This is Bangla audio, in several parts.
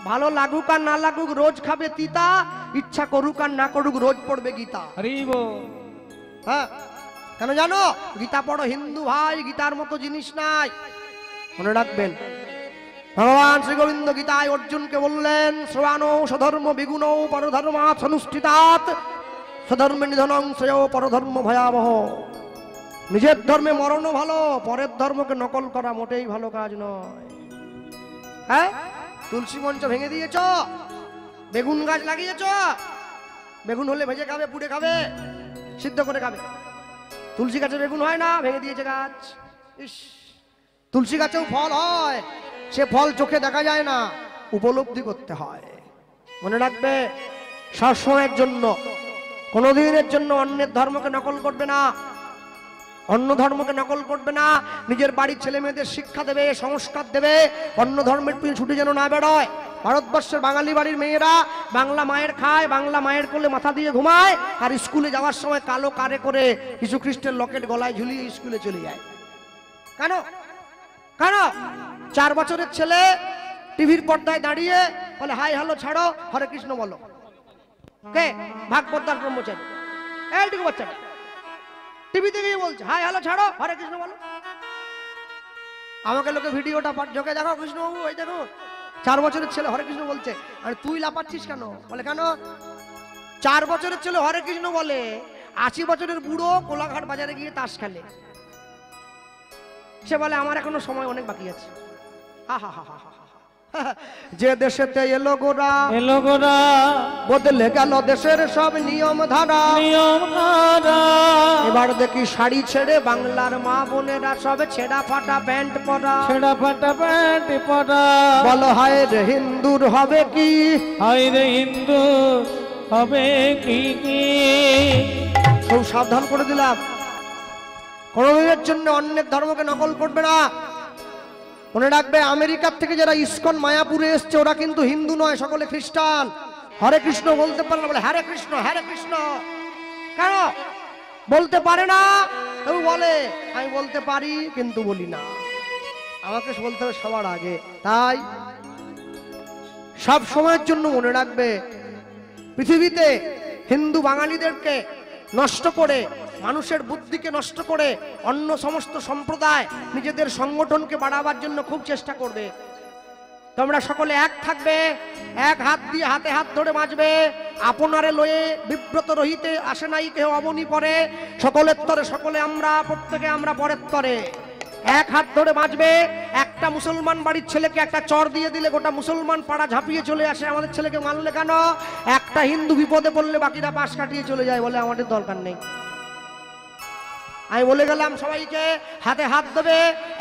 ভালো লাগুক আর না লাগুক রোজ খাবে তিতা, ইচ্ছা করুক আর না করুক রোজ পড়বে গীতা। হ্যাঁ, কেন জানো? গীতা পড়ো হিন্দু ভাই, গীতার মতো জিনিস নাই, মনে রাখবেন। ভগবান শ্রী গোবিন্দ গীতায় অর্জুনকে বললেন, শ্রবাণো স্বধর্ম বিগুণৌ পরধর্মাৎ অনুষ্ঠিতাৎ স্বধর্মে নিধনং শ্রেয় পরধর্ম ভয়াবহ। নিজের ধর্মে মরণও ভালো, পরের ধর্মকে নকল করা মোটেই ভালো কাজ নয়। হ্যাঁ, তুলসী মঞ্চ ভেঙে দিয়েছ, বেগুন গাছ লাগিয়েছ, বেগুন হলে ভেজে খাবে, পুড়ে খাবে, সিদ্ধ করে খাবে। তুলসী গাছে বেগুন হয় না, ভেঙে দিয়েছে গাছ। ইস, তুলসী গাছেও ফল হয়, সে ফল চোখে দেখা যায় না, উপলব্ধি করতে হয়। মনে রাখবে, সবসময়ের জন্য, কোনোদিনের জন্য অন্যের ধর্মকে নকল করবে না, অন্য ধর্মকে নকল করবে না। নিজের বাড়ির ছেলে মেয়েদের শিক্ষা দেবে, সংস্কার দেবে, অন্য ধর্মের পিছনে ছুটে যেন না বেরোয়। ভারতবর্ষের বাঙালি বাড়ির মেয়েরা বাংলা মায়ের খায়, বাংলা মায়ের কোলে মাথা দিয়ে ঘুমায়, আর স্কুলে যাওয়ার সময় কালো কারে করে যীশু খ্রিস্টের লকেট গলায় ঝুলিয়ে স্কুলে চলে যায়। কেন? কেন? 4 বছরের ছেলে টিভির পর্দায় দাঁড়িয়ে বলে, হাই হ্যালো ছাড়ো, হরে কৃষ্ণ বলো। কে? ভাগবতার ব্রহ্মচারী, এইটুকু বাচ্চাটা টিভিতে গিয়ে বলছে, হাই হ্যালো ছাড়ো, হরে কৃষ্ণ বলো। আমাকে লোকে ভিডিওটা ঝোঁকে দেখো, কৃষ্ণবাবু ওই দেখো 4 বছরের ছেলে হরে কৃষ্ণ বলছে, আর তুই লাপাচ্ছিস কেন? বলে কেন? 4 বছরের ছেলে হরে কৃষ্ণ বলে, 80 বছরের বুড়ো কোলাঘাট বাজারে গিয়ে তাস খেলে। সে বলে, আমার এখনো সময় অনেক বাকি আছে। যে দেশেতে এলো গোরা, বদলে গেল দেশের সব নিয়ম ধারা। এবার দেখি শাড়ি ছেড়ে বাংলার মা বোনেরা সব ছেঁড়া ফাটা প্যান্ট পরা, বলো হায় রে হিন্দুর হবে কি, হায় রে হিন্দু হবে কি। খুব সাবধান করে দিলাম, কোনদিনের জন্য অন্যের ধর্মকে নকল করবে না। মনে রাখবে, আমেরিকার থেকে যারা ইসকন মায়াপুরে এসছে ওরা কিন্তু হিন্দু নয়, সকলে খ্রিস্টান। হরে কৃষ্ণ বলতে পারে না, বলে হরে কৃষ্ণ হরে কৃষ্ণ। কেন বলতে পারে না? কেউ বলে আমি বলতে পারি কিন্তু বলি না, আমাকে বলতে হবে সবার আগে। তাই সব সময়ের জন্য মনে রাখবে, পৃথিবীতে হিন্দু বাঙালিদেরকে নষ্ট করে, মানুষের বুদ্ধিকে নষ্ট করে অন্য সমস্ত সম্প্রদায় নিজেদের সংগঠনকে বাড়াবার জন্য খুব চেষ্টা করবে। তোমরা সকলে এক থাকবে, এক হাত দিয়ে হাতে হাত ধরে বাঁচবে। আপনারে লয়ে বিব্রত রহিতে আসে নাই কেহ অবনী পরে, সকলের তরে সকলে আমরা, প্রত্যেকে আমরা পরের তরে। এক হাত ধরে বাঁচবে। একটা মুসলমান বাড়ির ছেলেকে একটা চর দিয়ে দিলে গোটা মুসলমান পাড়া ঝাঁপিয়ে চলে আসে, আমাদের ছেলেকে মারলে কেন? একটা হিন্দু বিপদে পড়লে বাকিরা পাশ কাটিয়ে চলে যায়, বলে আমাদের দরকার নেই। আমি বলে গেলাম সবাইকে হাতে হাত দেবে,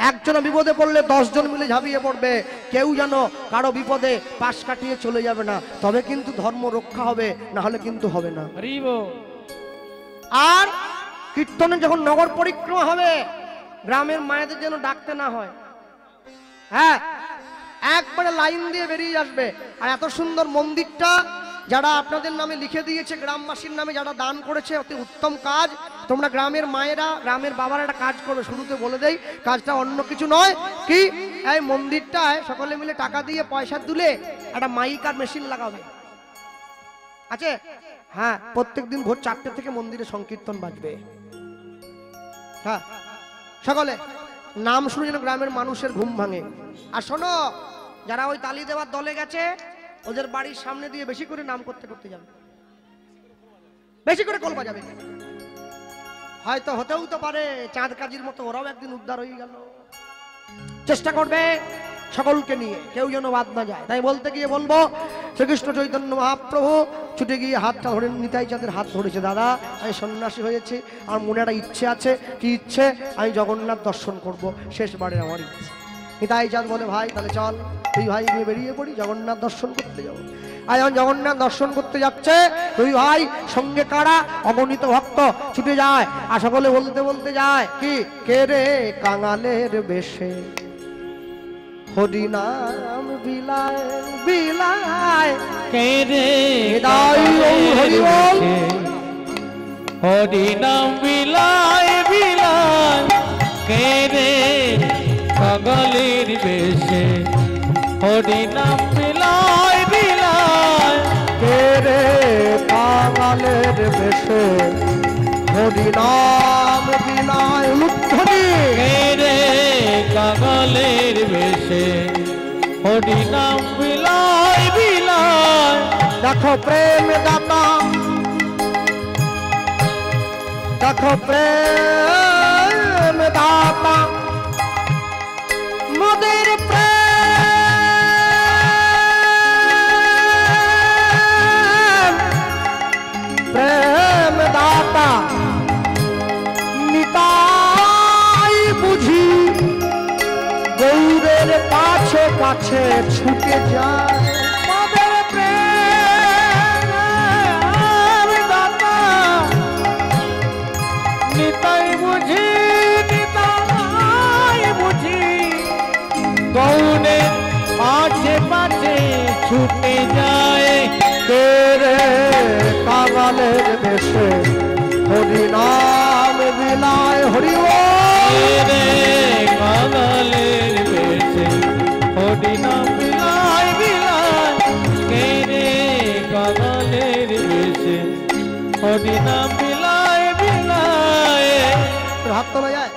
একজন বিপদে পড়লে 10 জন মিলে ঝাঁপিয়ে পড়বে, কেউ যেন কারো বিপদে পাশ কাটিয়ে চলে যাবে না, তবে কিন্তু ধর্ম রক্ষা হবে, না হলে কিন্তু হবে না। আর কীর্তনে যখন নগর পরিক্রমা হবে, গ্রামের মায়েদের যেন ডাকতে না হয়। হ্যাঁ, একবারে লাইন দিয়ে বেরিয়ে আসবে। আর এত সুন্দর মন্দিরটা যারা আপনাদের নামে লিখে দিয়েছে, গ্রামবাসীর নামে যারা দান করেছে, অতি উত্তম কাজ। তোমরা গ্রামের মায়েরা, গ্রামের বাবারা একটা কাজ করবে, শুরুতে বলে দেই, কাজটা অন্য কিছু নয়। কি? এই মন্দিরটায় সকলে মিলে টাকা দিয়ে পয়সা তুলে একটা মাইক আর মেশিন লাগাবে, আছে? হ্যাঁ, প্রত্যেকদিন ভোর 4টে থেকে মন্দিরে সংকীর্তন বাজবে। হ্যাঁ, সকলে নাম শুনে যেন গ্রামের মানুষের ঘুম ভাঙে। আর শোনো, যারা ওই তালি দেওয়ার দলে গেছে, ওদের বাড়ির সামনে দিয়ে বেশি করে নাম করতে করতে যাবে, বেশি করে কল বাজাবে। হয়তো হতেও তো পারে চাঁদ কাজীর মতো ওরাও একদিন উদ্ধার হয়ে গেল। চেষ্টা করবে সকলকে নিয়ে, কেউ যেন বাদ না যায়। তাই বলতে গিয়ে বলবো, শ্রীকৃষ্ণ চৈতন্য মহাপ্রভু ছুটে গিয়ে হাতটা ধরে, নিতাই চাঁদের হাত ধরেছে, দাদা আমি সন্ন্যাসী হয়েছি, আর মনে একটা ইচ্ছে আছে। কি ইচ্ছে? আমি জগন্নাথ দর্শন করব, শেষবারে আমার ইচ্ছে। নিতাই চাঁদ বলে, ভাই তাহলে চল, তুই ভাই নিয়ে বেরিয়ে পড়ি, জগন্নাথ দর্শন করতে যাবো। আর যখন জগন্নাথ দর্শন করতে যাচ্ছে, দুই ভাই সঙ্গে কারা অগণিত ভক্ত ছুটে যায়, আর সকলে বলতে বলতে যায়, কি? কে রে কাঙালের বেশে হরি নাম বিলায় বিলায়, কে রে হরি বল, হরি নাম বিলায় বিলায়, কে রে কাঙালের বেশে হরি নাম বিলায় বেশে হরি নাম বিনায় উলুধ্বনি রে কাঙালের বেশে হরি নাম বিলায় বিলায় দেখো প্রেম দাতা দেখো প্রেম দাতা মোদের প্রেম দাতা নিতাই বুঝি গৌরের কাছে কাছে ছুটে যায় মোদের প্রেম দাতা নিতাই বুঝি গৌরে পাছে পাছে ছুটে যায় তেরে কাঙালের বেশে হরি নাম বিলায় হরি রে কাঙালের বেশে হরি নাম বিলায় বিলায় রে কাঙালের বেশে হরি নাম বিলায় বিলায় হাত তোলা যায়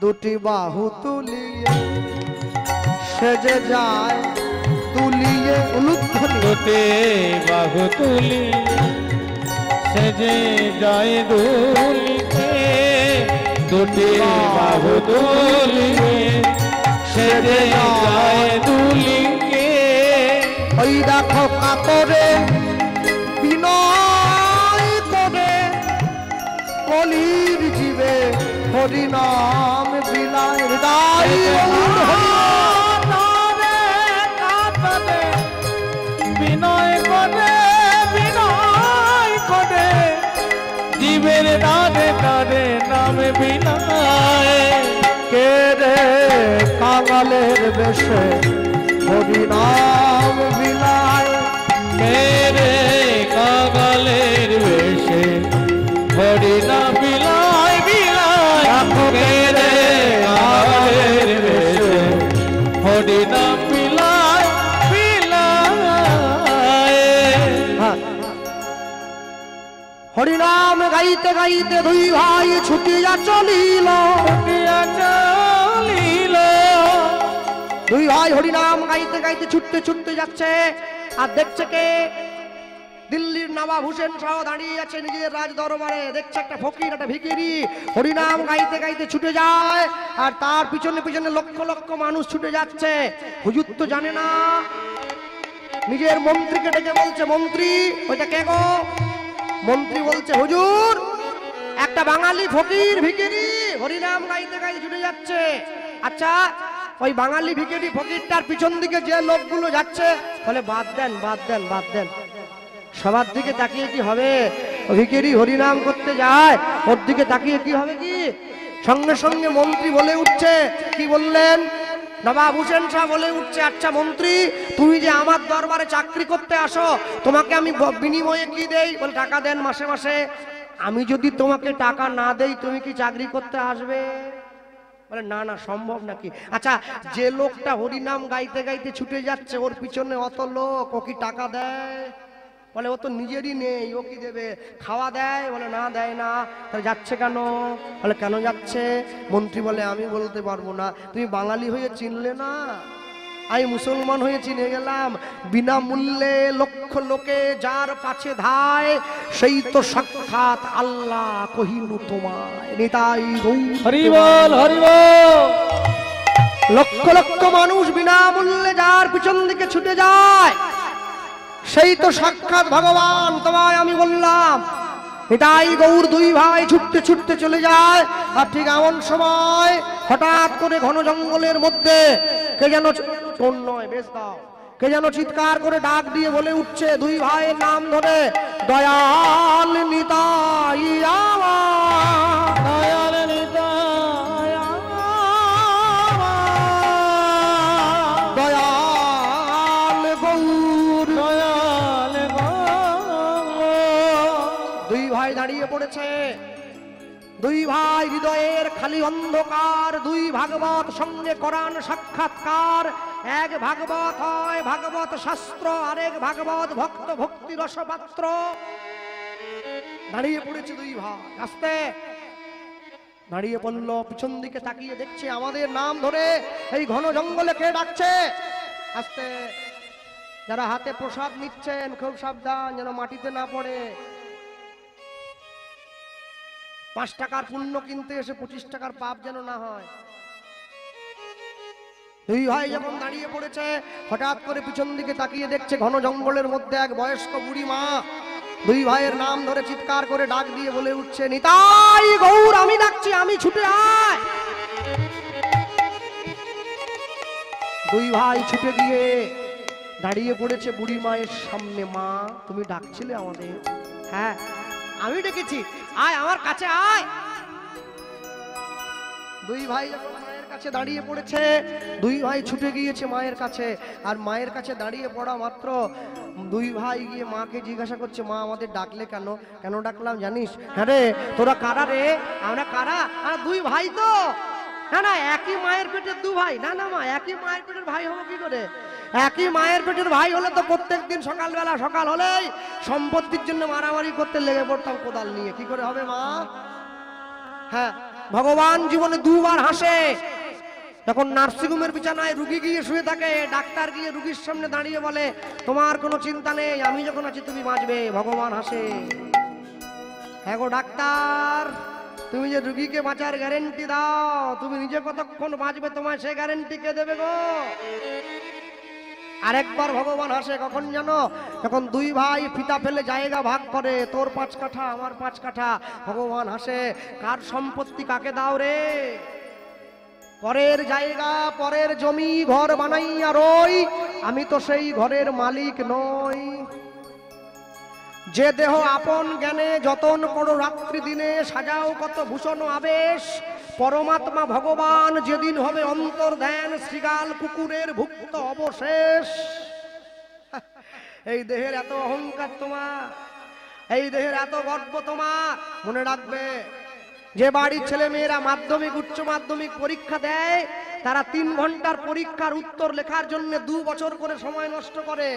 দুটি বাহু তুলিয়ে সেজে যায় তুলিয়ে উলুধ্বনি দুটি বাহু তুলি সেজে যায় দুলিতে দুটি বাহু তুলি সেজে যায় দুলিকে ওই দেখো কাতরে বিনয় করে কলির জীবে হরি নাম বিলায় হৃদয় জীবের দাদে দাদে নামে বিনায় কে রে কাঙালের বেশে হরি নাম বিলায় রে কাঙালের বেশে হরি নাম বিলায় বিলায় রে কাঙালের বেশে হরি নাম বিলায় বিলায় হরিনাম গাইতে গাইতে দুই ভাই ছুটিয়া চলিল দুই ভাই হরিনাম গাইতে গাইতে ছুটতে ছুটতে যাচ্ছে আর দেখছে কে দিল্লির নবাব হুসেন শাহ দাঁড়িয়ে আছে নিজের রাজ দরবারে দেখছে একটা ফকির একটা ভিখিরি হরিনাম গাইতে গাইতে ছুটে যায় আর তার পিছনে পিছনে লক্ষ লক্ষ মানুষ ছুটে যাচ্ছে হুজুর তো জানে না নিজের মন্ত্রীকে ডেকে বলছে মন্ত্রী ওইটা কে গো মন্ত্রী বলছে হুজুর একটা বাঙালি ফকির ভিখিরি হরিনাম গাইতে গাইতে ছুটে যাচ্ছে আচ্ছা ওই বাঙালি ভিখিরি ফকিরটার পিছন দিকে যে লোকগুলো যাচ্ছে বলে বাদ দেন বাদ দেন বাদ দেন সবার দিকে তাকিয়ে কি হবে ভিখিরি হরিনাম করতে যায় ওর দিকে তাকিয়ে কি হবে কি সঙ্গে সঙ্গে মন্ত্রী বলে উঠছে কি বললেন নবাব হুসেন শাহ বলে উঠছে আচ্ছা মন্ত্রী তুমি যে আমার দরবারে চাকরি করতে আসো তোমাকে আমি বিনিময়ে কি দেই বলে টাকা দেন মাসে মাসে আমি যদি তোমাকে টাকা না দেই তুমি কি চাকরি করতে আসবে বলে না না সম্ভব নাকি আচ্ছা যে লোকটা হরিনাম গাইতে গাইতে ছুটে যাচ্ছে ওর পিছনে অত লোক ও কি টাকা দেয় বলে ও তো নিজেরই নেই ও কি দেবে খাওয়া দেয় বলে না দেয় না তাহলে যাচ্ছে কেন বলে কেন যাচ্ছে মন্ত্রী বলে আমি বলতে পারবো না তুমি বাঙালি হয়ে চিনলে না আমি মুসলমান হয়ে চিনে গেলাম বিনামূল্যে লক্ষ লোকে যার কাছে ধায় সেই তো সাক্ষাৎ আল্লাহ কহিনু তোমায় নিতাই হরি বল হরি বল লক্ষ লক্ষ মানুষ বিনামূল্যে যার পিছন দিকে ছুটে যায় সেই তো সাক্ষাৎ ভগবান তোমায় আমি বললাম এটাই গৌর দুই ভাই ছুটতে ছুটতে চলে যায় আর ঠিক এমন সময় হঠাৎ করে ঘন জঙ্গলের মধ্যে কে যেন কোন নয় বেশ দাও কে যেন চিৎকার করে ডাক দিয়ে বলে উঠছে দুই ভাইয়ের নাম ধরে দয়াল নিতাই আমার দয়াল নিতাই দয়াল গৌর দয়াল দুই ভাই দাঁড়িয়ে পড়েছে দুই ভাই হৃদয়ের খালি অন্ধকার দুই ভাগবত সঙ্গে কোরআন সাক্ষাৎকার এক ভাগবত হয় ভাগবত শাস্ত্র আরেক ভাগবত ভক্ত ভক্তি রসপাত্র দাঁড়িয়ে পড়েছে দুই ভাই, আস্তে দাঁড়িয়ে পড়লো, পিছন দিকে তাকিয়ে দেখছে আমাদের নাম ধরে এই ঘন জঙ্গলে কে ডাকছে। আস্তে, যারা হাতে প্রসাদ নিচ্ছেন খুব সাবধান যেন মাটিতে না পড়ে। 5 টাকার পুণ্য কিনতে এসে 25 টাকার পাপ যেন না হয়। দুই ভাই যখন দাঁড়িয়ে পড়েছে, হঠাৎ করে পিছন দিকে তাকিয়ে দেখছে ঘন জঙ্গলের মধ্যে এক বয়স্ক বুড়ি মা দুই ভাইয়ের নাম ধরে চিৎকার করে ডাক দিয়ে বলে উঠছে, নিতাই গৌর আমি ডাকছি, আমি ছুটে আয়। দুই ভাই ছুটে গিয়ে দাঁড়িয়ে পড়েছে বুড়ি মায়ের সামনে। মা, তুমি ডাকছিলে আমাদের? হ্যাঁ আমি ডেকেছি, আয় আমার কাছে আয়। দুই ভাই যখন মায়ের কাছে দাঁড়িয়ে পড়েছে, দুই ভাই ছুটে গিয়েছে মায়ের কাছে। আর মায়ের কাছে দাঁড়িয়ে পড়া মাত্র দুই ভাই গিয়ে মাকে জিজ্ঞাসা করছে, মা আমাদের ডাকলে কেন? কেন ডাকলাম জানিস? হ্যাঁ রে, তোরা কারা রে? আমরা কারা? আর দুই ভাই তো। না না, একই মায়ের পেটের দু ভাই। না না মা, একই মায়ের পেটের ভাই হবো কি করে? একই মায়ের পেটের ভাই হলে তো প্রত্যেকদিন সকালবেলা সকাল হলেই সম্পত্তির জন্য মারামারি করতে লেগে পড়তাম কোদাল নিয়ে। কি করে হবে মা? হ্যাঁ, ভগবান জীবনে দুবার হাসে। যখন নার্সিংহোমের বিছানায় রুগী গিয়ে শুয়ে থাকে, ডাক্তার গিয়ে রুগীর সামনে দাঁড়িয়ে বলে, তোমার কোনো চিন্তা নেই, আমি যখন আছি তুমি বাঁচবে। ভগবান হাসে। হ্যাঁ গো ডাক্তার, তুমি যে রুগীকে বাঁচার গ্যারেন্টি দাও, তুমি নিজে কতক্ষণ বাঁচবে তোমায় সে গ্যারেন্টি কে দেবে গো? আরেকবার ভগবান হাসে, কখন জানো? যখন দুই ভাই ফিতা ফেলে জায়গা ভাগ করে, তোর 5 কাঠা আমার 5 কাঠা। ভগবান হাসে, কার সম্পত্তি কাকে দাও রে? পরের জায়গা পরের জমি ঘর বানাইয়া রই, আমি তো সেই ঘরের মালিক নই। যে দেহ আপন জ্ঞানে যতন করো রাত্রি দিনে, সাজাও কত ভূষণ আবেশ, পরমাত্মা ভগবান যেদিন হবে অন্তর ধ্যান, শ্রীগাল কুকুরের ভুক্ত অবশেষ। এই দেহের এত অহংকার তোমার, এই দেহের এত গর্ব তোমার। মনে রাখবে, যে বাড়ির ছেলে মেয়েরা মাধ্যমিক উচ্চ মাধ্যমিক পরীক্ষা দেয়, তারা 3 ঘন্টার পরীক্ষার উত্তর লেখার জন্য 2 বছর করে সময় নষ্ট করে।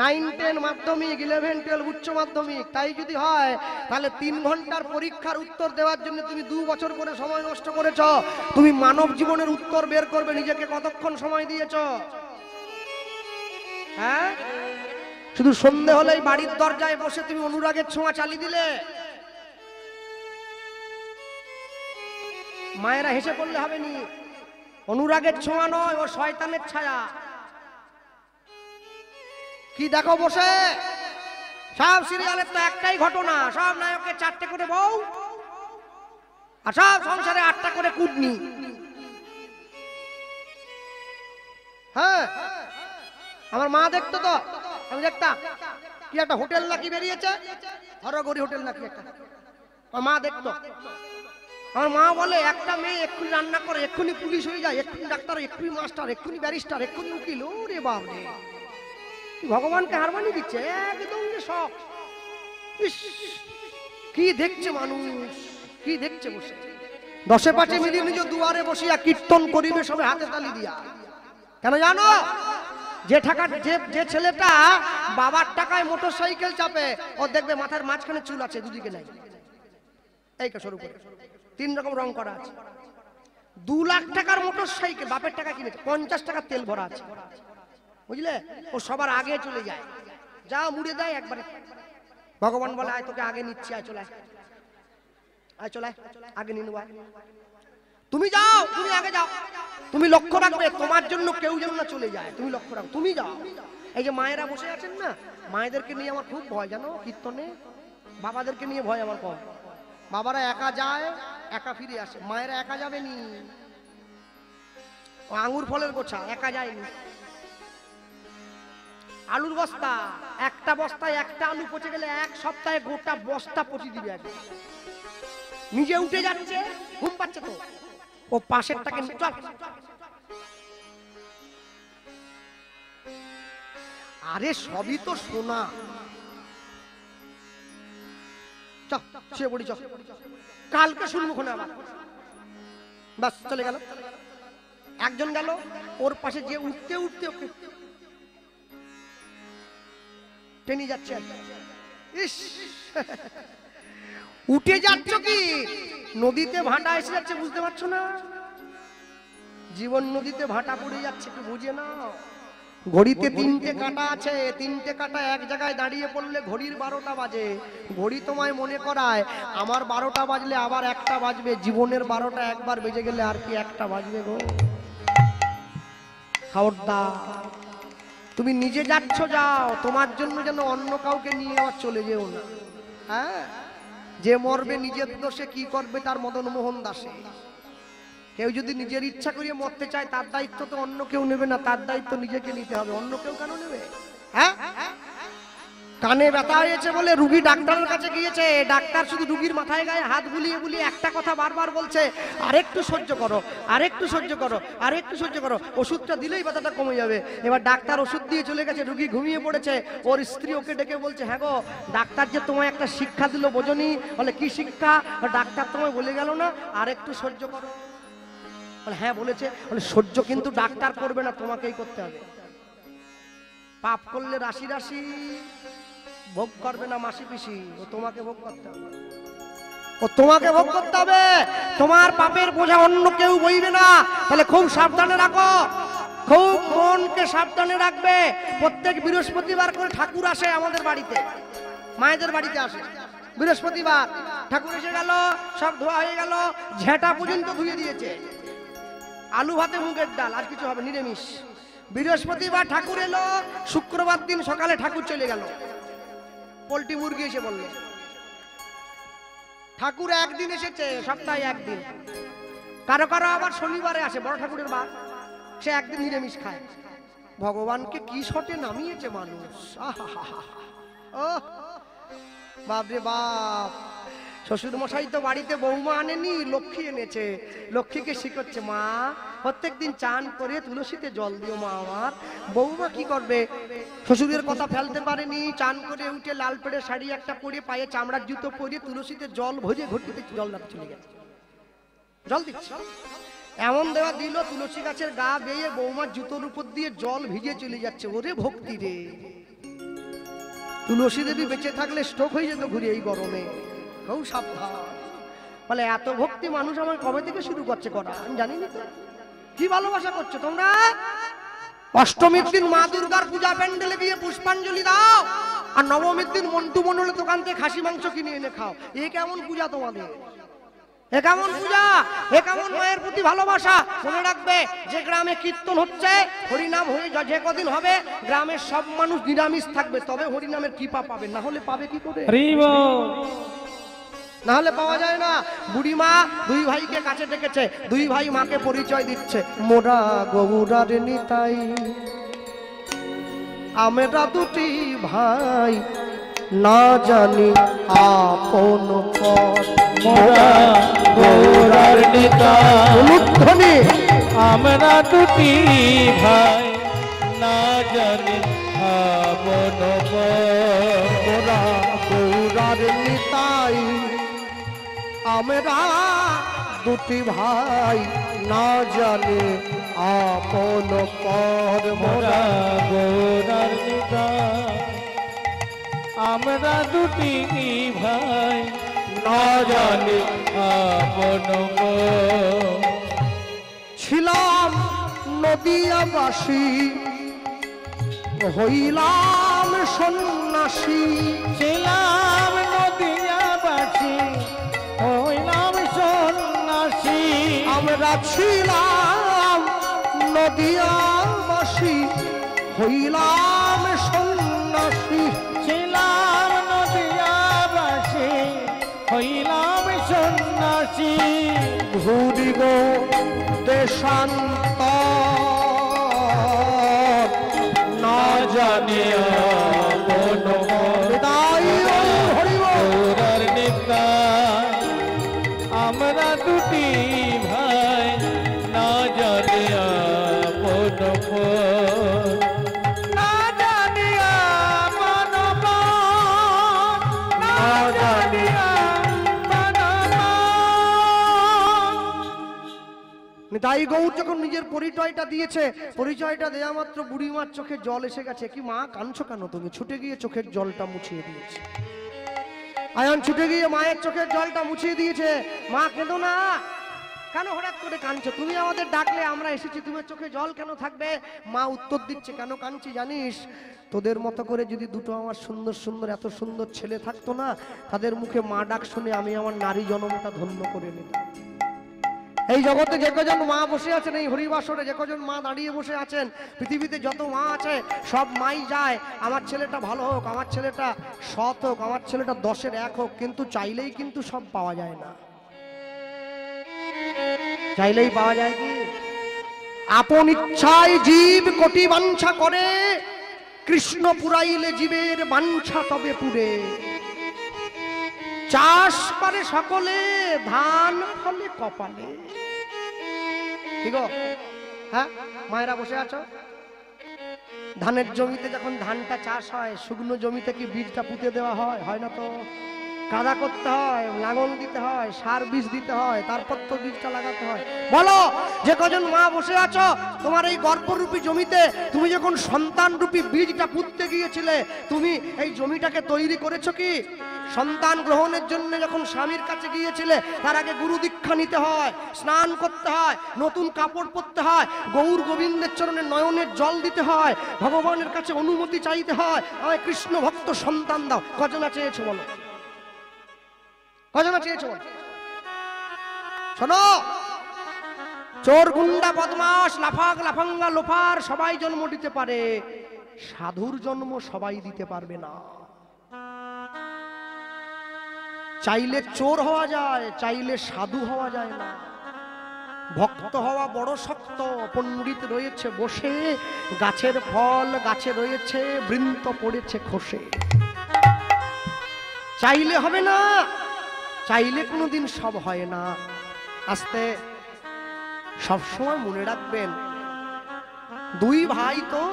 9, 10 মাধ্যমিক, 11, 12 উচ্চ মাধ্যমিক। তাই যদি হয় তাহলে 3 ঘন্টার পরীক্ষার উত্তর দেওয়ার জন্য তুমি 2 বছর করে সময় নষ্ট করেছ। তুমি মানব জীবনের উত্তর বের করবে নিজেকে কতক্ষণ সময় দিয়েছ? হ্যাঁ, শুধু সন্ধে হলেই বাড়ির দরজায় বসে তুমি অনুরাগের ছোঁয়া চালিয়ে দিলে। মায়েরা হেসে পড়লে হবে নি, অনুরাগের ছোঁয়া নয়, ও শয়তানের ছায়া। কি দেখো বসে? সব সিরিয়ালের তো একটাই ঘটনা, সব নায়কের 4টে করে বউ, আর সব সংসারে 8টা করে কুটনি। হ্যাঁ, আমার মা দেখতো তো, আমি দেখতাম। কি একটা হোটেল নাকি বেরিয়েছে, হরগরি হোটেল নাকি একটা, আমার মা দেখতো। আমার মা বলে, একটা মেয়ে এক্ষুনি রান্না করে, এক্ষুনি পুলিশ হয়ে যায়, এক্ষুনি ডাক্তার, এক্ষুনি মাস্টার, এক্ষুনি ব্যারিস্টার, এক্ষুনি উকিল। ওরে বাপ রে, ভগবানকে হার মানিয়ে দিচ্ছে একদম যে সব। কি দেখছে মানুষ, কি দেখছে বসে। 10 5 মিলিয়ে নিজ দুয়ারে বসিয়া কীর্তন করিবে সবে হাতে তালি দিয়া। কেন জানো? যে ছেলেটা বাবার টাকায় মোটর সাইকেল চাপে, ও দেখবে মাথার মাঝখানে চুল আছে, দুদিকে নাই, এইটা শুরু করে 3 রকম রং করা আছে। 2 লাখ টাকার মোটর সাইকেল বাপের টাকা কিনেছে, 50 টাকার তেল ভরা আছে, বুঝলে? ও সবার আগে চলে যায়, যা মুড়ে দেয় একবারে। ভগবান বলে, আয় তোকে আগে নিচ্ছি, আয় চলে আয়, চলে আগে নিয়ে নেবো। তুমি যাও, তুমি আগে যাও। তুমি লক্ষ্য রাখবে তোমার জন্য কেউ যেন না চলে যায়, তুমি লক্ষ্য রাখো, তুমি যাও। এই যে মায়েরা বসে আছেন না, মায়েদেরকে নিয়ে আমার খুব ভয় জানো কীর্তনে। বাবাদেরকে নিয়ে ভয় আমার কম। বাবারা একা যায়, একা ফিরে আসে, মায়েরা একা যাবে নি। ও আঙ্গুর ফলের গোছা একা যায়নি। আলুর বস্তা, একটা বস্তায় একটা আলু পচে গেলে 1 সপ্তাহে গোটা বস্তা পচে দিবে। নিজে উঠে যাচ্ছে, ঘুম পাচ্ছে তো, ও পাশেরটাকে চল। আরে সবই তো সোনা, শুয়ে পড়ি, চল কালকে শুনবো খোনা আবার। বাস চলে গেল। একজন গেল, ওর পাশে যে উঠতে উঠতে ওকে টেনে যাচ্ছে। ইস, উঠে যাচ্ছ কি? নদীতে ভাটা এসে যাচ্ছে, বুঝতে পারছো না? জীবন নদীতে ভাটা পড়ে যাচ্ছে, একটু বুঝে নাও। ঘড়িতে 3টে কাঁটা আছে, 3টে কাঁটা এক জায়গায় দাঁড়িয়ে পড়লে ঘড়ির 12টা বাজে। ঘড়ি তোমায় মনে করায় আমার 12টা বাজলে আবার 1টা বাজবে। জীবনের 12টা একবার বেজে গেলে আর কি 1টা বাজবে গো? খবরদার, তুমি নিজে যাচ্ছ যাও, তোমার জন্য যেন অন্য কাউকে নিয়ে আবার চলে যেও না। হ্যাঁ, যে মরবে নিজের দোষে, কি করবে তার মদন মোহন দাসে। কেউ যদি নিজের ইচ্ছা করিয়ে মরতে চায়, তার দায়িত্ব তো অন্য কেউ নেবে না, তার দায়িত্ব নিজেকে নিতে হবে। অন্য কেউ কেন নেবে? হ্যাঁ, কানে ব্যথা হয়েছে বলে রুগী ডাক্তারের কাছে গিয়েছে। ডাক্তার শুধু রুগীর মাথায় গায়ে হাত বুলিয়ে বুলিয়ে একটা কথা বারবার বলছে, আরেকটু সহ্য করো, আরেকটু সহ্য করো, আরেকটু সহ্য করো, ওষুধটা দিলেই ব্যথাটা কমে যাবে। এবার ডাক্তার ওষুধ দিয়ে চলে গেছে, রুগী ঘুমিয়ে পড়েছে। ওর স্ত্রী ওকে ডেকে বলছে, হ্যাঁ গো, ডাক্তার যে তোমায় একটা শিক্ষা দিল বোঝনি? বলে কি শিক্ষা? ডাক্তার তোমায় বলে গেল না আরেকটু সহ্য করো? বলে হ্যাঁ বলেছে। বলে সহ্য কিন্তু ডাক্তার করবে না, তোমাকেই করতে হবে। পাপ করলে রাশি রাশি ভোগ করবে না মাসি পিসি, ও তোমাকে ভোগ করতে হবে। ও তোমাকে ভোগ করতে হবে। তোমার পাপের বোঝা অন্য কেউ বইবে না। তাহলে খুব সাবধানে রাখো, খুব মনকে সাবধানে রাখবে। প্রত্যেক বৃহস্পতিবার করে ঠাকুর আসে আমাদের বাড়িতে, মায়েদের বাড়িতে আসে বৃহস্পতিবার। ঠাকুর এসে গেল, সব ধোয়া হয়ে গেল, ঝেঁটা পর্যন্ত ধুয়ে দিয়েছে। আলু ভাতে মুগের ডাল, আর কিছু হবে নিরামিষ। বৃহস্পতিবার ঠাকুর এলো, শুক্রবার দিন সকালে ঠাকুর চলে গেল। পোল্ট্রি মুরগি এসে বলল, ঠাকুর একদিন এসেছে, সপ্তাহে একদিন। কারো কারো আবার শনিবারে আসে, বড় ঠাকুরের বার, সে একদিন নিরামিষ খায়। ভগবানকে কি শটে নামিয়েছে মানুষ! ও বাপরে বাপ! শ্বশুর মশাই তো বাড়িতে বৌমা আনেনি, লক্ষ্মী এনেছে। লক্ষ্মীকে শিখাচ্ছে, মা প্রত্যেকদিন চান করে তুলসীতে জল দিও মা আমার। বৌমা কি করবে? শ্বশুরের কথা ফেলতে পারেনি, চান করে উঠে লাল পেড়ে শাড়ি একটা পরে, পায়ে চামড়ার জুতো পরে, তুলসীতে জল ভরে ঘটিতে জল রাখতে চলে গেছে। জল দিচ্ছে, এমন দেওয়া দিল তুলসী গাছের গা বেয়ে বৌমার জুতোর উপর দিয়ে জল ভিজে চলে যাচ্ছে। ওরে ভক্তি রে! তুলসী দেবী বেঁচে থাকলে স্ট্রোক হয়ে যেত ঘুরে এই গরমে। খুব সাবধান। বলে এত ভক্তি মানুষ আমার কবে থেকে শুরু করছে করা আমি জানিনি তো। কি ভালোবাসা করছো তোমরা? অষ্টমীর দিন মা দুর্গার পূজা প্যান্ডেলে গিয়ে পুষ্পাঞ্জলি দাও, আর নবমীর দিন মন্টু মন্ডলের দোকান থেকে খাসি মাংস কিনে এনে খাও। এ কেমন পূজা তোমাদের? এ কেমন পূজা? এ কেমন মায়ের প্রতি ভালোবাসা? মনে রাখবে, যে গ্রামে কীর্তন হচ্ছে, হরিনাম হয়ে যে কদিন হবে, গ্রামের সব মানুষ নিরামিষ থাকবে, তবে হরিনামের কৃপা পাবে। না হলে পাবে কি করে? না হলে পাওয়া যায় না। বুড়িমা দুই ভাইকে কাছে ডেকেছে, দুই ভাই মাকে পরিচয় দিচ্ছে। মোরা গৌরার নিতাই, আমরা দুটি ভাই, না জানি আপন পথ। মোরা গৌরার নিতাই, অনুধ্বনি আমরা দুটি ভাই, না জানি আপন পথ। মোরা গৌরার নিতাই, আমরা দুটি ভাই, না জানি আপন পর। মোরা গৌরার নিতাই, আমরা দুটি ভাই, না জানি আপন পথ। ছিলাম নদিয়াবাসী, হইলাম সন্ন্যাসী। ছিলাম নদিয়াবাসী, হইলাম সন্ন্যাসী। আমরা ছিলাম নদিয়াবাসী, হইলাম সন্ন্যাসী। ছিলাম নদিয়াবাসী, হইলাম সন্ন্যাসী। ঘুরিব দেশান্তর, না জানিয়া আপন পথ। বিদায় হরিব। গৌরার নিতাই, আমরা দুটি ভাই, না জানিয়া আপন পথ। না জানিয়া আপন পথ, না জানিয়া আপন পথ। তাই গৌর যখন নিজের পরিচয়টা দিয়েছে, পরিচয়টা দেওয়া মাত্র বুড়িমার চোখে জল এসে গেছে। কি মা, কাঁদছো কেন তুমি? ছুটে গিয়ে চোখের জলটা মুছিয়ে দিয়েছে। আয়ন ছুটে গিয়ে মায়ের চোখের জলটা মুছিয়ে দিয়েছে। মা, কেঁদো না, কেন হঠাৎ করে কাঁদছো? তুমি আমাদের ডাকলে আমরা এসেছি, তোমার চোখে জল কেন থাকবে? মা উত্তর দিচ্ছে, কেন কাঁদছি জানিস? তোদের মতো করে যদি দুটো আমার সুন্দর সুন্দর এত সুন্দর ছেলে থাকতো না, তাদের মুখে মা ডাক শুনে আমি আমার নারী জন্মটা ধন্য করে নিতাম। এই জগতে যে কজন মা বসে আছেন, এই হরিবাসরে যে কজন মা দাঁড়িয়ে বসে আছেন, পৃথিবীতে যত মা আছে সব মাই যায় আমার ছেলেটা ভালো হোক, আমার ছেলেটা সৎ হোক, আমার ছেলেটা 10-এর 1 হোক, কিন্তু চাইলেই কিন্তু সব পাওয়া যায় না। চাইলেই পাওয়া যায় কি? আপন ইচ্ছায় জীব কোটি বাঞ্ছা করে, কৃষ্ণ পুরাইলে জীবের বাঞ্ছা তবে পুরে। চাষ করে সকলে, ধান ফলে কপালে। ঠিক আছে? হ্যাঁ, মায়েরা বসে আছো, ধানের জমিতে যখন ধানটা চাষ হয়, শুকনো জমিতে কি বীজটা পুঁতে দেওয়া হয়? হয় না তো। কাদা করতে হয়, লাঙল দিতে হয়, সার বীজ দিতে হয়, তারপর তো বীজটা লাগাতে হয়। বলো, যে কজন মা বসে আছো, তোমার এই গর্ভরূপী জমিতে তুমি যখন সন্তান রূপী বীজটা পুঁততে গিয়েছিলে, তুমি এই জমিটাকে তৈরি করেছো কি? সন্তান গ্রহণের জন্য যখন স্বামীর কাছে গিয়েছিলে, তার আগে গুরু দীক্ষা নিতে হয়, স্নান করতে হয়, নতুন কাপড় পরতে হয়, গৌর গোবিন্দের চরণে নয়নের জল দিতে হয়, ভগবানের কাছে অনুমতি চাইতে হয়, আমায় কৃষ্ণ ভক্ত সন্তান দাও। কজনা চেয়েছো বলো? কজনা চেয়েছো? শোনো, চোর, গুন্ডা, বদমাশ, লাফাক, লাফাঙ্গা, লোফার সবাই জন্ম দিতে পারে, সাধুর জন্ম সবাই দিতে পারবে না। চাইলে চোর হওয়া যায়, চাইলে সাধু হওয়া যায় না। ভক্ত হওয়া বড় শক্ত। পণ্ডিত রয়েছে বসে, গাছের ফল গাছে রয়েছে, বৃন্ত পড়েছে খসে। চাইলে হবে না, চাইলে কোনোদিন সব হয় না। আস্তে সবসময় মনে রাখবেন, দুই ভাই তো,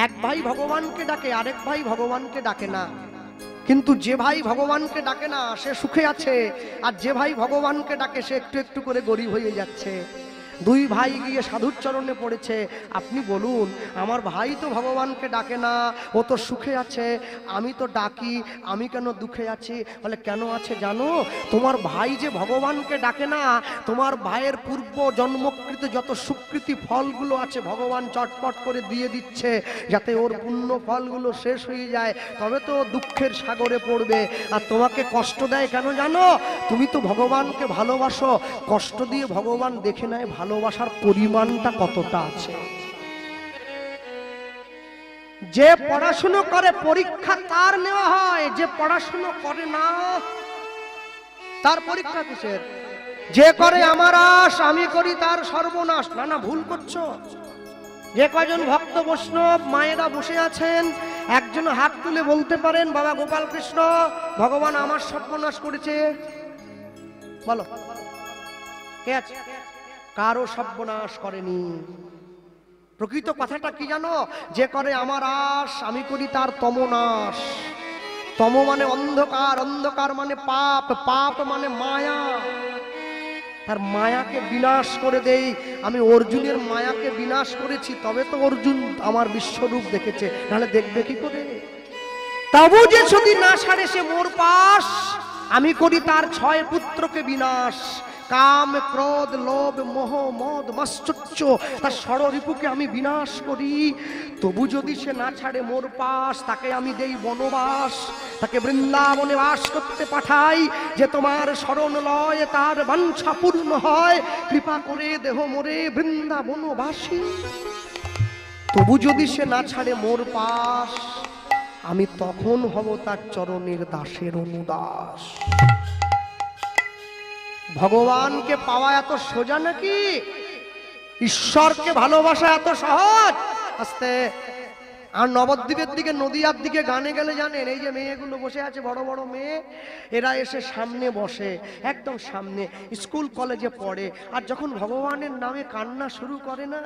এক ভাই ভগবানকে ডাকে, আরেক ভাই ভগবানকে ডাকে না। কিন্তু যে ভাই ভগবানকে ডাকে না সে সুখে আছে, আর যে ভাই ভগবানকে ডাকে সে একটু একটু করে গরিব হয়ে যাচ্ছে। দুই ভাই গিয়ে সাধুর চরণে পড়েছে, আপনি বলুন, আমার ভাই তো ভগবানকে ডাকে না, ও তো সুখে আছে, আমি তো ডাকি, আমি কেন দুঃখে আছি? বলে, কেন আছে জানো? তোমার ভাই যে ভগবানকে ডাকে না, তোমার ভাইয়ের পূর্ব জন্মকৃত যত সুকৃতি ফলগুলো আছে ভগবান চটপট করে দিয়ে দিচ্ছে, যাতে ওর পুণ্য ফলগুলো শেষ হয়ে যায়, তবে তো দুঃখের সাগরে পড়বে। আর তোমাকে কষ্ট দেয় কেন জানো? তুমি তো ভগবানকে ভালোবাসো, কষ্ট দিয়ে ভগবান দেখে নেয় ভালোবাসার পরিমাণটা কতটা আছে। যে পড়াশুনো করে পরীক্ষা তার নেওয়া হয়, যে পড়াশুনো করে না তার পরীক্ষা কিসের? যে করে আমার আশ আমি করি তার সর্বনাশ। না না, ভুল করছো। যে কজন ভক্ত বৈষ্ণব মায়েরা বসে আছেন, একজন হাত তুলে বলতে পারেন, বাবা গোপাল কৃষ্ণ, ভগবান আমার সর্বনাশ করেছে? বলো, কে আছে? কারো সর্বনাশ করেনি। প্রকৃত কথাটা কি জানো? যে করে আমার আশ আমি করি তার তমনাশ। তম মানে অন্ধকার, অন্ধকার মানে পাপ, পাপ মানে মায়া। তার মায়াকে বিনাশ করে দেই। আমি অর্জুনের মায়াকে বিনাশ করেছি, তবে তো অর্জুন আমার বিশ্বরূপ দেখেছে, নাহলে দেখবে কি করে? তবু যে যদি না ছাড়ে সে মোর পাশ, আমি করি তার 6 পুত্রকে বিনাশ। কাম, ক্রোধ, লোভ, মোহ, মদ, মাশ্চর্য, তার ষড়রিপুকে আমি বিনাশ করি। তবু যদি সে না ছাড়ে মোর পাশ, তাকে আমি দেই বনবাস, তাকে বৃন্দাবনে বাস করতে পাঠাই, যে তোমার শরণ লয় তার বাঞ্ছা পূর্ণ হয়, কৃপা করে দেহ মোরে বৃন্দাবনবাসী। তবু যদি সে না ছাড়ে মোর পাশ, আমি তখন হব তার চরণের দাসের অনুদাস। ভগবানকে পাওয়া এত সোজা নাকি? ঈশ্বরকে ভালোবাসা এত সহজ? আস্তে। আর নবদ্বীপের দিকে, নদিয়ার দিকে গানে গেলে জানেন, এই যে মেয়েগুলো বসে আছে, বড় বড় মেয়ে, এরা এসে সামনে বসে, একদম সামনে, স্কুল কলেজে পড়ে। আর যখন ভগবানের নামে কান্না শুরু করে না,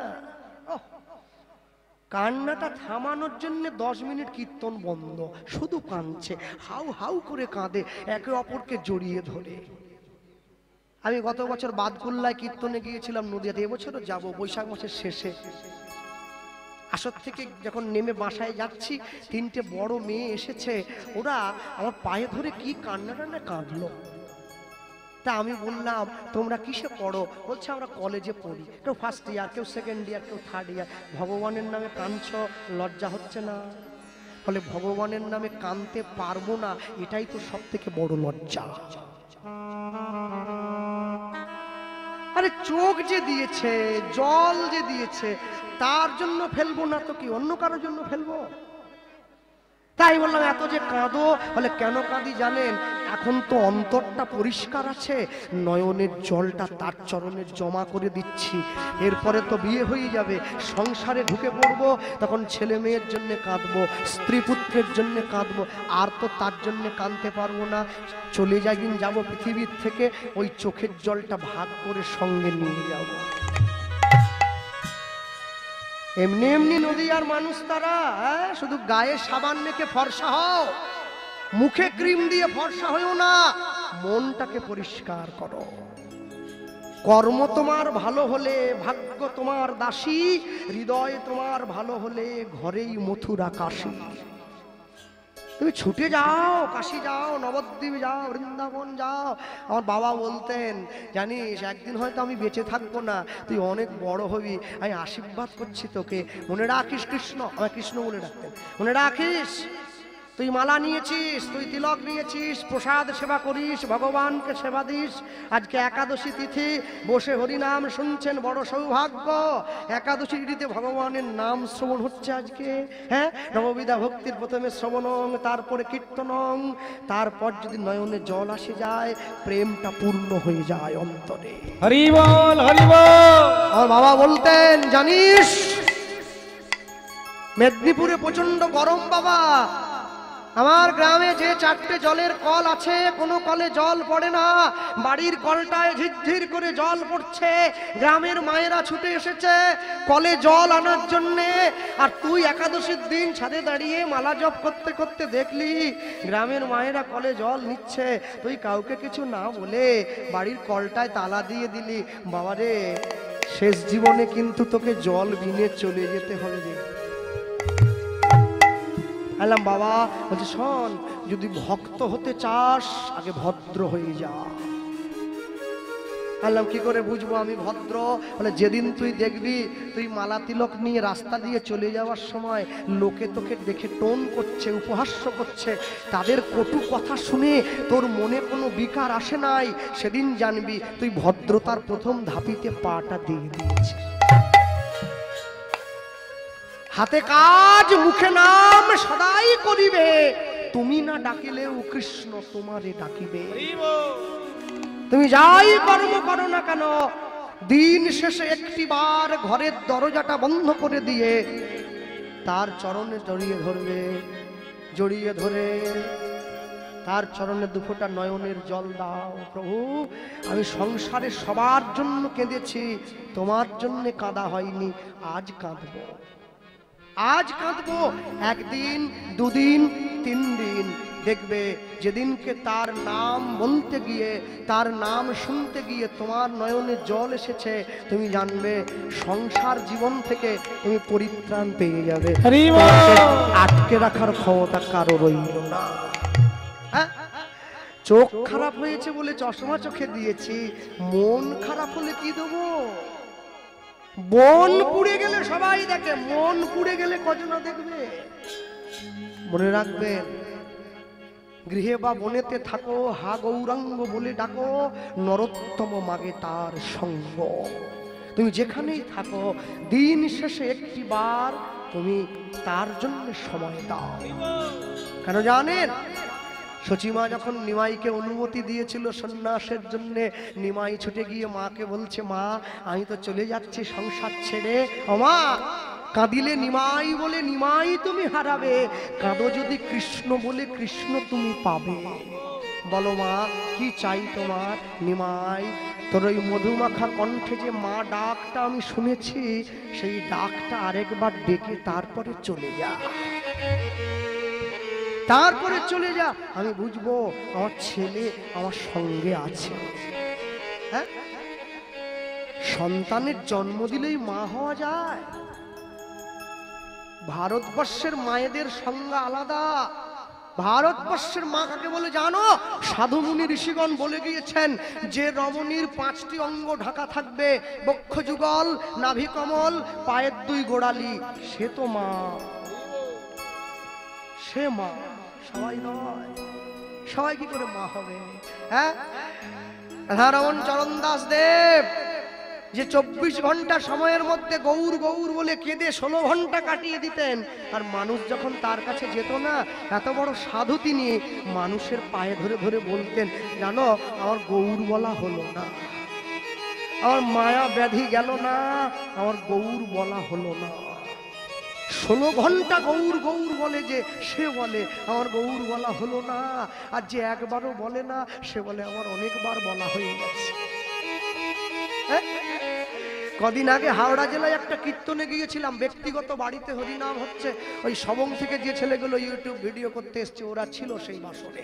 কান্নাটা থামানোর জন্য 10 মিনিট কীর্তন বন্ধ, শুধু কাঁদছে, হাউ হাউ করে কাঁদে, একে অপরকে জড়িয়ে ধরে। আমি গত বছর বাদকুল্লায় কীর্তনে গিয়েছিলাম নদিয়াতে, এবছরও যাব বৈশাখ মাসের শেষে। আসর থেকে যখন নেমে বাসায় যাচ্ছি, তিনটে বড় মেয়ে এসেছে, ওরা আমার পায়ে ধরে কি কান্নাটা না কাঁদলো। তা আমি বললাম তোমরা কিসে পড়ো? বলছে আমরা কলেজে পড়ি, কেউ ফার্স্ট ইয়ার, কেউ সেকেন্ড ইয়ার, কেউ থার্ড ইয়ার। ভগবানের নামে কাঁদছ, লজ্জা হচ্ছে না? ফলে ভগবানের নামে কাঁদতে পারবো না, এটাই তো সব থেকে বড় লজ্জা। আরে চোখ যে দিয়েছে, জল যে দিয়েছে, তার জন্য ফেলবো না তো কি অন্য কারোর জন্য ফেলবো? তাই বললাম এত যে কাঁদো, বলে কেন কাঁদি জানেন? এখন তো অন্তরটা পরিষ্কার আছে, নয়নের জলটা তার চরণে জমা করে দিচ্ছি। এরপরে তো বিয়ে হয়ে যাবে, সংসারে ঢুকে পড়বো, তখন ছেলে মেয়ের জন্য কাঁদবো, স্ত্রী পুত্রের জন্য কাঁদবো, আর তো তার জন্য কাঁদতে পারবো না। চলে যাইদিন যাবো পৃথিবীর থেকে, ওই চোখের জলটা ভাগ করে সঙ্গে নিয়ে যাবো। এমনি এমনি নদীয়ার মানুষ তারা, শুধু গায়ে সাবান মেখে ফর্সা হও, মুখে ক্রিম দিয়ে ফর্সা হইও না, মনটাকে পরিষ্কার করো। কর্ম তোমার ভালো হলে ভাগ্য তোমার দাসী, হৃদয় তোমার ভালো হলে ঘরেই মথুরা কাশী। তুমি ছুটে যাও, কাশী যাও, নবদ্বীপ যাও, বৃন্দাবন যাও। আমার বাবা বলতেন, জানিস একদিন হয়তো আমি বেঁচে থাকবো না, তুই অনেক বড় হবি, আমি আশীর্বাদ করছি তোকে, মনে রাখিস কৃষ্ণ, আমার কৃষ্ণ বলে ডাকতেন, মনে রাখিস তুই মালা নিয়েছিস, তুই তিলক নিয়েছিস, প্রসাদ সেবা করিস, ভগবানকে সেবা দিস। আজকে একাদশী তিথি, বসে হরিনাম শুনছেন, বড় সৌভাগ্য। একাদশী তিথিতে ভগবানের নাম শ্রবণ হচ্ছে আজকে। হ্যাঁ, নববিধা ভক্তির প্রথমে শ্রবণং, তারপরে কীর্তনং, তারপর যদি নয়নে জল আসে যায়, প্রেমটা পূর্ণ হয়ে যায় অন্তরে। হরি বল, হরি বল। আমার বাবা বলতেন, জানিস মেদিনীপুরে প্রচন্ড গরম বাবা, আমার গ্রামে যে 4টে জলের কল আছে, কোনো কলে জল পড়ে না, বাড়ির কলটায় ঝিরঝির করে জল পড়ছে। গ্রামের মায়েরা ছুটে এসেছে কলে জল আনার জন্যে, আর তুই একাদশীর দিন ছাদে দাঁড়িয়ে মালা জপ করতে করতে দেখলি গ্রামের মায়েরা কলে জল নিচ্ছে, তুই কাউকে কিছু না বলে বাড়ির কলটায় তালা দিয়ে দিলি। বাবারে, শেষ জীবনে কিন্তু তোকে জল বিনে চলে যেতে হবে রে। আলাম বাবা বলছে, শোন, যদি ভক্ত হতে চাস আগে ভদ্র হয়ে যা। আলাম কি করে বুঝবো আমি ভদ্র? বলে যেদিন তুই দেখবি তুই মালা তিলক নিয়ে রাস্তা দিয়ে চলে যাওয়ার সময় লোকে তোকে দেখে টোন করছে, উপহাস্য করছে, তাদের কটু কথা শুনে তোর মনে কোনো বিকার আসে নাই, সেদিন জানবি তুই ভদ্রতার প্রথম ধাপিতে পাটা দিয়ে দিয়েছে। হাতে কাজ মুখে নাম সদাই করিবে, তুমি না ডাকিলেও কৃষ্ণ তোমারে ডাকিবে। তুমি যাই কর্ম করো না কেন, দিন শেষে একটিবার ঘরের দরজাটা বন্ধ করে দিয়ে তার চরণে জড়িয়ে ধরবে, জড়িয়ে ধরে তার চরণে দুফোঁটা নয়নের জল দাও। প্রভু, আমি সংসারে সবার জন্য কেঁদেছি, তোমার জন্য কাঁদা হয়নি, আজ কাঁদবো, আজ কাঁদবো। একদিন, দুদিন, 3 দিন দেখবে যেদিনকে তার নাম বলতে গিয়ে, তার নাম শুনতে গিয়ে তোমার নয়নে জল এসেছে, তুমি জানবে সংসার জীবন থেকে তুমি পরিত্রাণ পেয়ে যাবে। আটকে রাখার ক্ষমতা কারো রইল না। চোখ খারাপ হয়েছে বলে চশমা চোখে দিয়েছি, মন খারাপ হলে কি দেবো? বন পুড়ে গেলে সবাই দেখে, মন পুড়ে গেলে কজন দেখবে? মনে রাখবেন, গৃহে বা বনেতে থাকো, হা গৌরাঙ্গ বলে ডাকো, নরোত্তম মাগে তার সঙ্গ। তুমি যেখানেই থাকো, দিন শেষে একটিবার তুমি তার জন্য সময় দাও। কেন জানেন? সচিমা যখন নিমাইকে অনুমতি দিয়েছিল সন্ন্যাসের জন্য, নিমাই ছুটে গিয়ে মাকে বলছে, মা আমি তো চলে যাচ্ছি সংসার ছেড়ে। ও মা, কাঁদিলে নিমাই বলে নিমাই তুমি হারাবে, কাঁদো যদি কৃষ্ণ বলে কৃষ্ণ তুমি পাবে। বলো মা, কি চাই তোমার? নিমাই, তোর ওই মধুমাখা কণ্ঠে যে মা ডাকটা আমি শুনেছি, সেই ডাকটা আরেকবার ডেকে তারপরে চলে যা, তারপরে চলে যা, আমি বুঝবো আমার ছেলে আমার সঙ্গে আছে। হ্যাঁ, সন্তানের জন্ম দিলেই মা হওয়া যায়? ভারতবর্ষের মায়েদের সংজ্ঞা আলাদা। ভারতবর্ষের মা কাকে বলে জানো? সাধু মুনি ঋষিগণ বলে গিয়েছেন যে রমণীর 5টি অঙ্গ ঢাকা থাকবে, বক্ষ যুগল, নাভি কমল, পায়ের 2 গোড়ালি, সে তো মা। সে মা, সবাই নয়। সবাই কি করে মা হবে? হ্যাঁ, রাধারমণ চরণ দাস দেব যে 24 ঘন্টা সময়ের মধ্যে গৌর গৌর বলে কেঁদে 16 ঘন্টা কাটিয়ে দিতেন, আর মানুষ যখন তার কাছে যেত না, এত বড় সাধু তিনি, মানুষের পায়ে ধরে ধরে বলতেন, জানো আমার গৌর বলা হলো না, আমার মায়া ব্যাধি গেল না, আমার গৌর বলা হলো না। 16 ঘন্টা গৌর গৌর বলে যে, সে বলে আমার গৌর বলা হলো না। আর যে একবারও বলে না, সে বলে আমার অনেকবার বলা হয়ে গেছে। কদিন আগে হাওড়া জেলায় একটা কীর্তনে গিয়েছিলাম, ব্যক্তিগত বাড়িতে হরিনাম হচ্ছে। ওই সবং থেকে যে ছেলেগুলো ইউটিউব ভিডিও করতে এসছে, ওরা ছিল সেই বাসনে।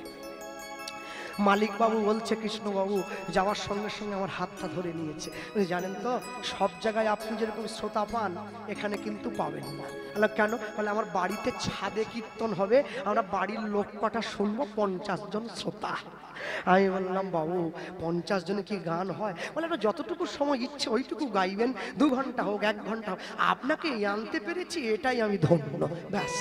মালিক বাবু বলছে, কৃষ্ণবাবু যাওয়ার সঙ্গে সঙ্গে আমার হাতটা ধরে নিয়েছে। জানেন তো, সব জায়গায় আপনি যেরকম শ্রোতা পান, এখানে কিন্তু পাবেন না। কেন? বলে আমার বাড়িতে ছাদে কীর্তন হবে, আমরা বাড়ির লোক কটা শুনবো, 50 জন শ্রোতা। আমি বললাম, বাবু 50 জনে কি গান হয়? বলে যতটুকু সময় ইচ্ছে ওইটুকু গাইবেন, 2 ঘন্টা হোক 1 ঘন্টা হোক, আপনাকে আনতে পেরেছি এটাই আমি ধন্য, ব্যাস।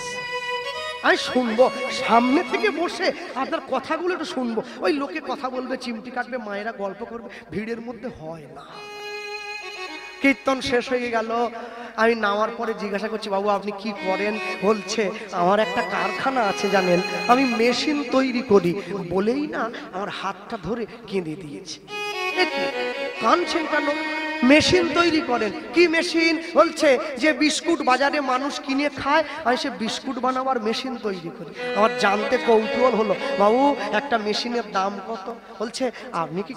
আমি শুনবো, সামনে থেকে বসে আপনার কথাগুলো একটু শুনবো। ওই লোকে কথা বলবে, চিমটি কাটবে, মায়েরা গল্প করবে, ভিড়ের মধ্যে হয় না। কীর্তন শেষ হয়ে গেল, আমি নামার পরে জিজ্ঞাসা করছি, বাবু আপনি কি করেন? বলছে আমার একটা কারখানা আছে জানেন, আমি মেশিন তৈরি করি। বলেই না আমার হাতটা ধরে কেঁদে দিয়েছে। কাঁদছেন কেন? মেশিন তৈরি করেন। কি মেশিন? বলছে যে বিস্কুট বাজারে মানুষ কিনে খায়, আমি সে বিস্কুট বানাবার মেশিন তৈরি করি। আমার জানতে কৌতূহল হলো, বাবু একটা মেশিনের দাম কত? বলছে আপনি কি,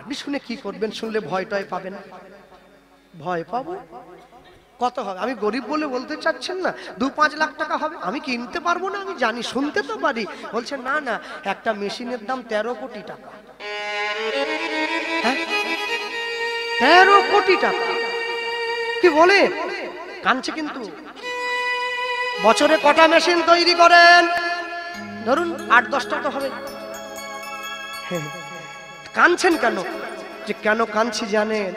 আপনি শুনে কি করবেন? শুনলে ভয় টয় পাবেন। ভয় পাবো? কত হবে? আমি গরিব বলে বলতে চাচ্ছেন না, 2-5 লাখ টাকা হবে। আমি কিনতে পারবো না, আমি জানি, শুনতে তো পারি। বলছে না না, একটা মেশিনের দাম 13 কোটি টাকা। 13 কোটি টাকা কি বলে? কাঁদছে কিন্তু। বছরে কটা মেশিন তৈরি করেন? ধরুন 8-10টা তো হবে। কাঁদছেন কেন? যে কেন কাঁদছি জানেন?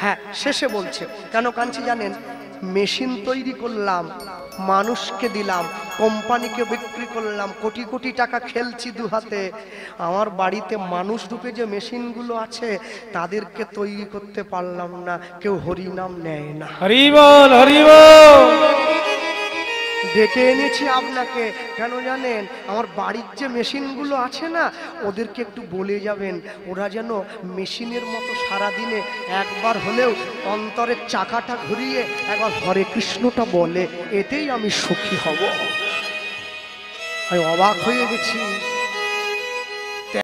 হ্যাঁ, শেষে বলছে কেন কাঁদছি জানেন? মেশিন তৈরি করলাম, মানুষকে দিলাম, কোম্পানিকে বিক্রি করলাম, কোটি কোটি টাকা খেলছি 2 হাতে। আমার বাড়িতে মানুষ রূপে যে মেশিনগুলো আছে, তাদেরকে তৈরি করতে পারলাম না, কেউ হরিনাম নেয় না। হরি বল, হরি বল। ডেকে এনেছি আপনাকে, কেন জানেন? আমার বাড়ির যে মেশিনগুলো আছে না, ওদেরকে একটু বলে যাবেন, ওরা যেন মেশিনের মতো সারাদিনে একবার হলেও অন্তরের চাকাটা ঘুরিয়ে একবার হরে কৃষ্ণটা বলে, এতেই আমি সুখী হব। আমি অবাক হয়ে গেছি।